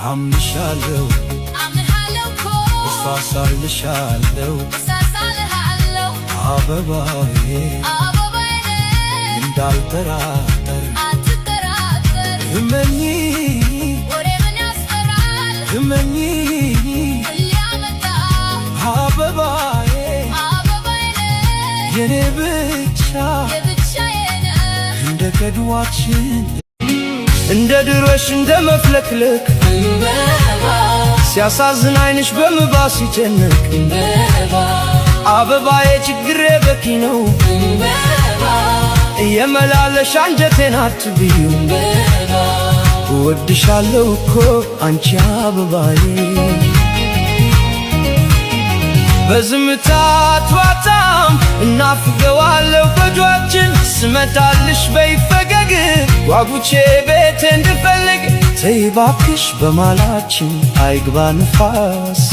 አምንሻለሁ እሳሳልሻለሁ አበባዬ እንዳልጠራጠር እመኚ እመኚ አበባዬ የኔ ብቻ እንደ ቀድዋችን እንደ ድሮሽ እንደ መፍለክለክ ሲያሳዝን ዓይንሽ በምባ ሲጨነቅ አበባዬ ችግሬ በቂ ነው እየመላለሽ አንጀቴን አትብዩ እወድሻለሁ እኮ አንቺ አበባዬ በዝምታ አትዋጣም እናፍቀዋለሁ በእጇችን ስመጣልሽ በይፈገግ ጓጉቼ ቤቴ እንድፈልግ ተይ እባክሽ በማላችን አይግባ ንፋስ